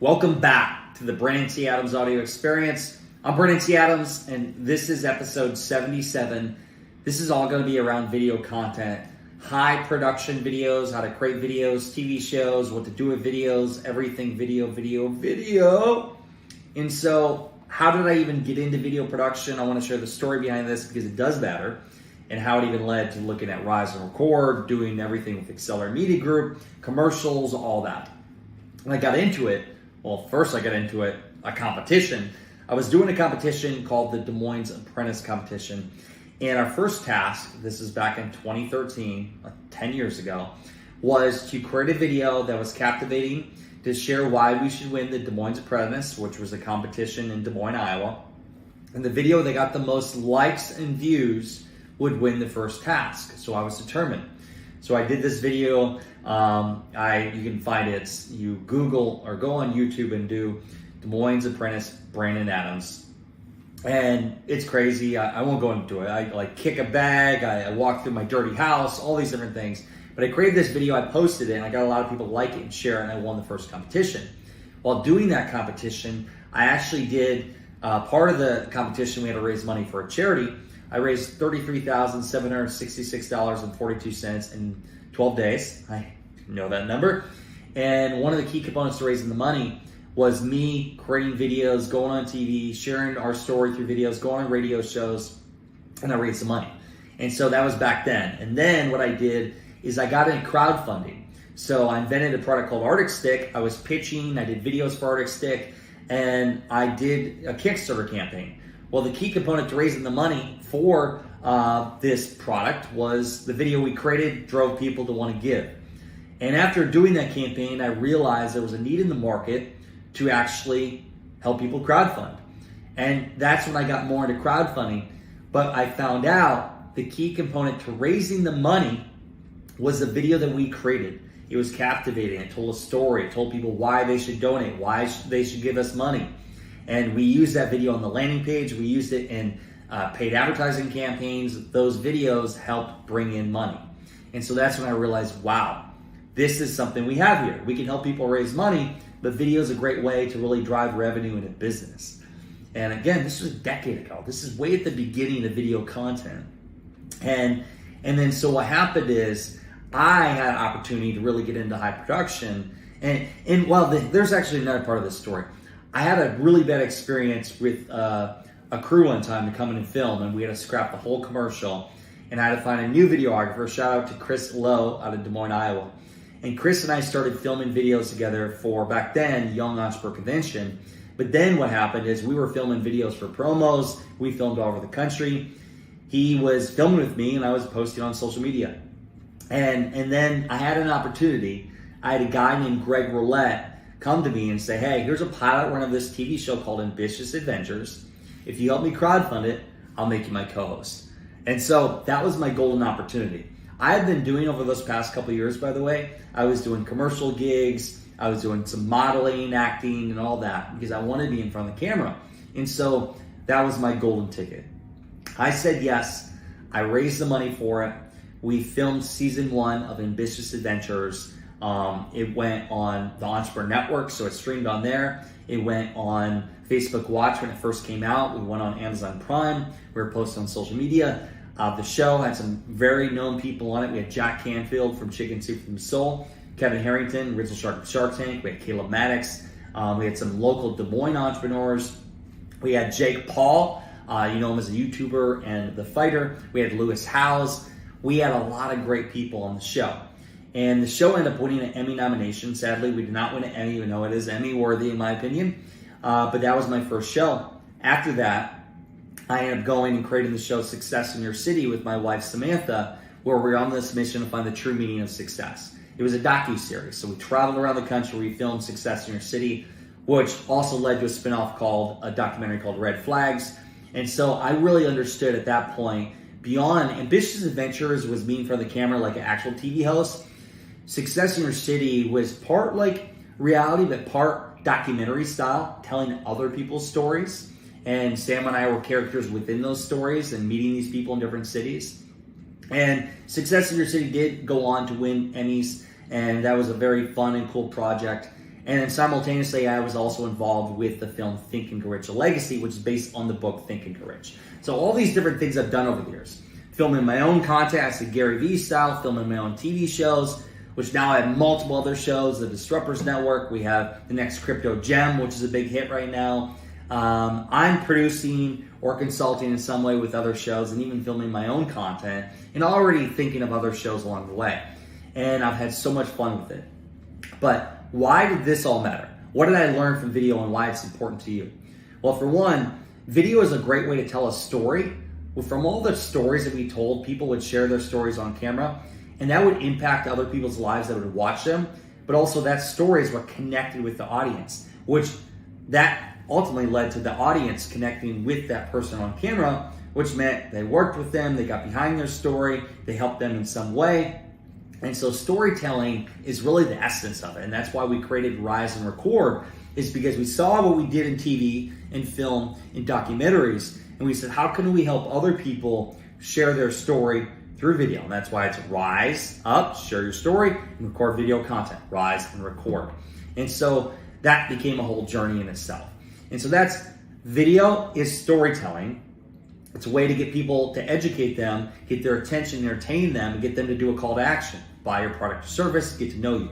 Welcome back to the Brandon T. Adams audio experience. I'm Brandon T. Adams, and this is episode 77. This is all going to be around video content, high production videos, how to create videos, TV shows, what to do with videos, everything video. And so, how did I even get into video production? I want to share the story behind this because it does matter, and how it even led to looking at Rise and Record, doing everything with Accelerate Media Group, commercials, all that. When I got into it, first I got into it, a competition. I was doing a competition called the Des Moines Apprentice Competition. And our first task, this is back in 2013, 10 years ago, was to create a video that was captivating to share why we should win the Des Moines Apprentice, which was a competition in Des Moines, Iowa. And the video that got the most likes and views would win the first task. So I was determined. So I did this video. You can find it. You Google or go on YouTube and do Des Moines Apprentice Brandon Adams. And it's crazy. I won't go into it. I kick a bag. I walk through my dirty house, all these different things. But I created this video. I posted it, and I got a lot of people to like it and share it, and I won the first competition. While doing that competition, I actually did part of the competition. We had to raise money for a charity. I raised $33,766.42 in 12 days. I know that number. And one of the key components to raising the money was me creating videos, going on TV, sharing our story through videos, going on radio shows, and I raised the money. And so that was back then. And then what I did is I got into crowdfunding. So I invented a product called Arctic Stick. I was pitching, I did videos for Arctic Stick, and I did a Kickstarter campaign. Well, the key component to raising the money for this product was the video we created drove people to want to give. And after doing that campaign, I realized there was a need in the market to actually help people crowdfund. And that's when I got more into crowdfunding. But I found out the key component to raising the money was the video that we created. It was captivating. It told a story. It told people why they should donate, why they should give us money. And we used that video on the landing page. We used it in paid advertising campaigns. Those videos helped bring in money. And so that's when I realized, wow, this is something we have here. We can help people raise money, but video is a great way to really drive revenue in a business. And again, this was a decade ago. This is way at the beginning of video content. And then so what happened is I had an opportunity to really get into high production. And there's actually another part of this story. I had a really bad experience with a crew one time to come in and film, and we had to scrap the whole commercial, and I had to find a new videographer. Shout out to Chris Lowe out of Des Moines, Iowa. And Chris and I started filming videos together for, back then, Young Entrepreneur Convention. But then what happened is we were filming videos for promos. We filmed all over the country. He was filming with me, and I was posting on social media. And then I had an opportunity. I had a guy named Greg Roulette come to me and say, hey, here's a pilot run of this TV show called Ambitious Adventures. If you help me crowdfund it, I'll make you my co-host. And so that was my golden opportunity. I had been doing over those past couple of years, by the way, I was doing commercial gigs, I was doing some modeling, acting, and all that because I wanted to be in front of the camera. And so that was my golden ticket. I said yes. I raised the money for it. We filmed season 1 of Ambitious Adventures. It went on the Entrepreneur Network, so it streamed on there. It went on Facebook Watch when it first came out. We went on Amazon Prime. We were posted on social media. The show had some very known people on it. We had Jack Canfield from Chicken Soup from Soul, Kevin Harrington, original Shark of Shark Tank. We had Caleb Maddox. We had some local Des Moines entrepreneurs. We had Jake Paul, you know him as a YouTuber and the fighter. We had Lewis Howes. We had a lot of great people on the show. And the show ended up winning an Emmy nomination. Sadly, we did not win an Emmy, even though it is Emmy-worthy in my opinion. But that was my first show. After that, I ended up going and creating the show Success in Your City with my wife, Samantha, where we're on this mission to find the true meaning of success. It was a docu-series. So we traveled around the country. We filmed Success in Your City, which also led to a spinoff called a documentary called Red Flags. And so I really understood at that point, beyond Ambitious Adventures was being in front of the camera like an actual TV host. Success in Your City was part like reality, but part documentary style, telling other people's stories. And Sam and I were characters within those stories and meeting these people in different cities. And Success in Your City did go on to win Emmys, and that was a very fun and cool project. And then simultaneously, I was also involved with the film Think and Grow Rich, A Legacy, which is based on the book Think and Grow Rich. So all these different things I've done over the years. Filming my own content, I said Gary Vee style, filming my own TV shows, which now I have multiple other shows, the Disruptors Network. We have the next Crypto Gem, which is a big hit right now. I'm producing or consulting in some way with other shows and even filming my own content and already thinking of other shows along the way. And I've had so much fun with it. But why did this all matter? What did I learn from video and why it's important to you? Well, for one, video is a great way to tell a story. Well, from all the stories that we told, people would share their stories on camera, and that would impact other people's lives that would watch them. But also that story is what connected with the audience, which that ultimately led to the audience connecting with that person on camera, which meant they worked with them, they got behind their story, they helped them in some way. And so storytelling is really the essence of it. And that's why we created Rise and Record, is because we saw what we did in TV and film and documentaries. And we said, how can we help other people share their story through video? And that's why it's Rise Up, share your story, and record video content. Rise and Record. And so that became a whole journey in itself. And so that's video is storytelling. It's a way to get people to educate them, get their attention, entertain them, and get them to do a call to action. Buy your product or service, get to know you.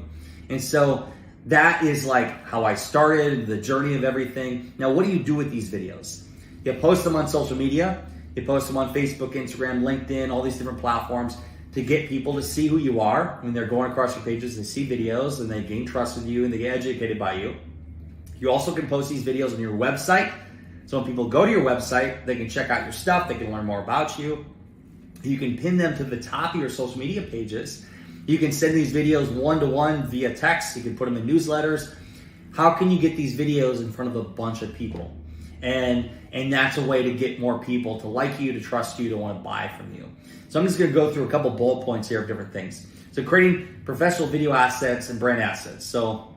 And so that is like how I started, the journey of everything. Now, what do you do with these videos? You post them on social media. You post them on Facebook, Instagram, LinkedIn, all these different platforms to get people to see who you are. When they're going across your pages, they see videos and they gain trust with you and they get educated by you. You also can post these videos on your website. So when people go to your website, they can check out your stuff. They can learn more about you. You can pin them to the top of your social media pages. You can send these videos one-to-one via text. You can put them in newsletters. How can you get these videos in front of a bunch of people? And that's a way to get more people to like you, to trust you, to want to buy from you. So I'm just going to go through a couple bullet points here of different things. So creating professional video assets and brand assets. So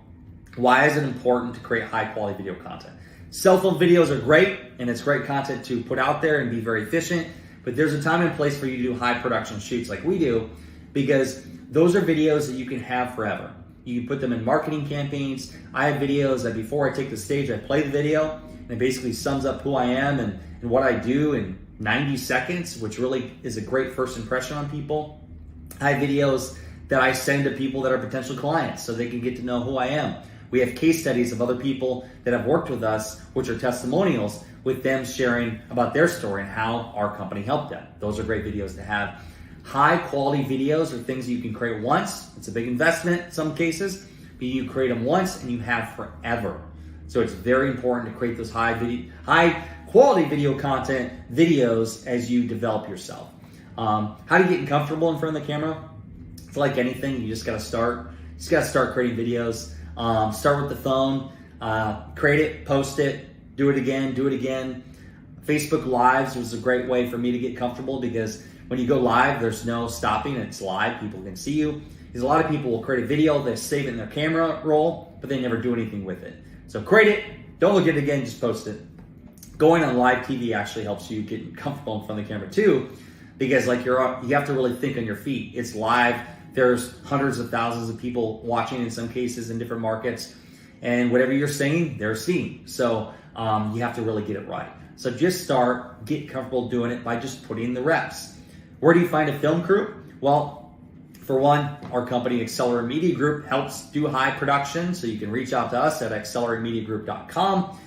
why is it important to create high quality video content? Cell phone videos are great, and it's great content to put out there and be very efficient, but there's a time and place for you to do high production shoots like we do, because those are videos that you can have forever. You can put them in marketing campaigns. I have videos that before I take the stage, I play the video, and it basically sums up who I am and what I do in 90 seconds, which really is a great first impression on people. I have videos that I send to people that are potential clients so they can get to know who I am. We have case studies of other people that have worked with us, which are testimonials, with them sharing about their story and how our company helped them. Those are great videos to have. High quality videos are things that you can create once. It's a big investment in some cases, but you create them once and you have forever. So it's very important to create those high quality video content videos as you develop yourself. How do you get comfortable in front of the camera? It's like anything, you just gotta start. You just gotta start creating videos. Start with the phone, create it, post it, do it again. Facebook Lives was a great way for me to get comfortable, because when you go live, there's no stopping. It's live. People can see you. Because a lot of people will create a video, they save it in their camera roll, but they never do anything with it. So create it. Don't look at it again. Just post it. Going on live TV actually helps you get comfortable in front of the camera too, because like you have to really think on your feet. It's live. There's hundreds of thousands of people watching in some cases in different markets, and whatever you're saying, they're seeing. So you have to really get it right. So just start, get comfortable doing it by just putting in the reps. Where do you find a film crew? Well, for one, our company, Accelerate Media Group, helps do high production. So you can reach out to us at acceleratemediagroup.com.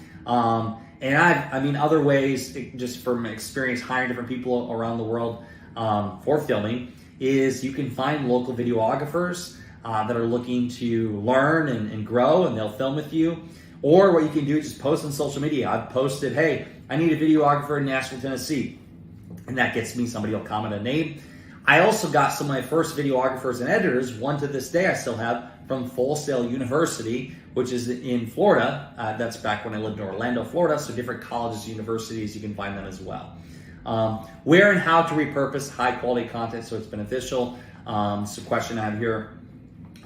And other ways, just from experience hiring different people around the world for filming, is you can find local videographers that are looking to learn and grow, and they'll film with you. Or what you can do is just post on social media. I've posted, hey, I need a videographer in Nashville, Tennessee. And that gets me, somebody will comment a name. I also got some of my first videographers and editors, one to this day I still have, from Full Sail University, which is in Florida. That's back when I lived in Orlando, Florida. So different colleges, universities, you can find them as well. Where and how to repurpose high quality content so it's beneficial. It's a question I have here.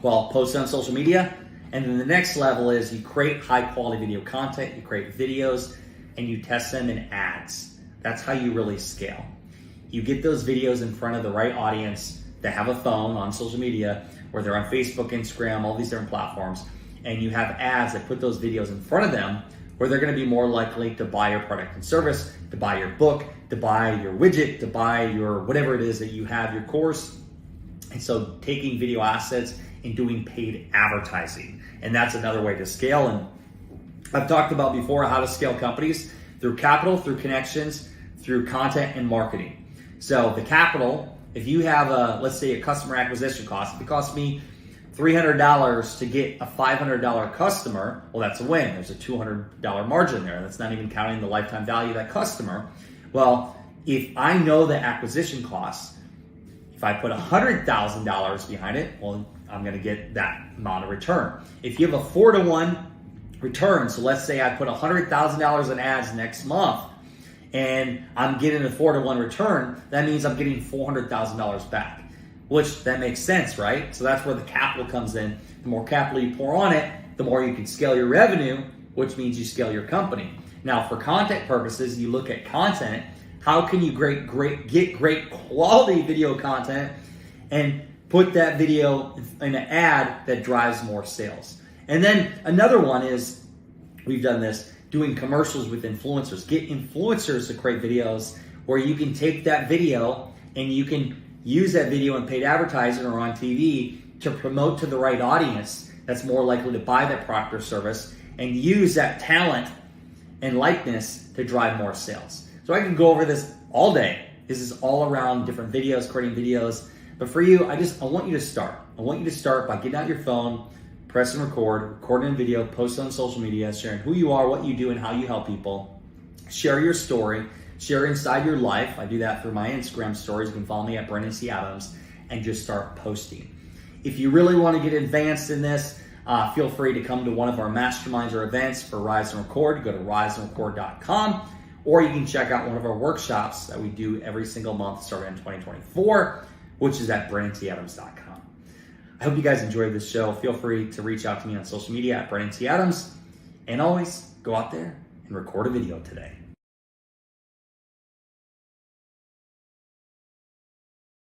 Well, post it on social media. And then the next level is you create high quality video content, you create videos, and you test them in ads. That's how you really scale. You get those videos in front of the right audience that have a phone on social media, or they're on Facebook, Instagram, all these different platforms, and you have ads that put those videos in front of them, where they're going to be more likely to buy your product and service, to buy your book, to buy your widget, to buy your whatever it is that you have, your course. And so taking video assets and doing paid advertising. And that's another way to scale. And I've talked about before how to scale companies through capital, through connections, through content and marketing. So the capital, if you have let's say a customer acquisition cost, if it costs me $300 to get a $500 customer, well, that's a win. There's a $200 margin there. That's not even counting the lifetime value of that customer. Well, if I know the acquisition costs, if I put $100,000 behind it, well, I'm going to get that amount of return. If you have a 4-to-1 return, so let's say I put $100,000 in ads next month and I'm getting a 4-to-1 return, that means I'm getting $400,000 back. Which that makes sense, right? So that's where the capital comes in. The more capital you pour on it, the more you can scale your revenue, which means you scale your company. Now, for content purposes, you look at content. How can you get great quality video content and put that video in an ad that drives more sales? And then another one is, we've done this, doing commercials with influencers. Get influencers to create videos where you can take that video and you can use that video in paid advertising or on TV to promote to the right audience that's more likely to buy that product or service, and use that talent and likeness to drive more sales. So I can go over this all day. This is all around different videos, creating videos. But for you, I want you to start. I want you to start by getting out your phone, pressing recording a video, post it on social media, sharing who you are, what you do, and how you help people. Share your story. Share inside your life. I do that through my Instagram stories. You can follow me at Brendan C. Adams and just start posting. If you really want to get advanced in this, feel free to come to one of our masterminds or events for Rise and Record. Go to riseandrecord.com, or you can check out one of our workshops that we do every single month starting in 2024, which is at BrennanTAdams.com. I hope you guys enjoyed this show. Feel free to reach out to me on social media at Brendan T. Adams. And always go out there and record a video today.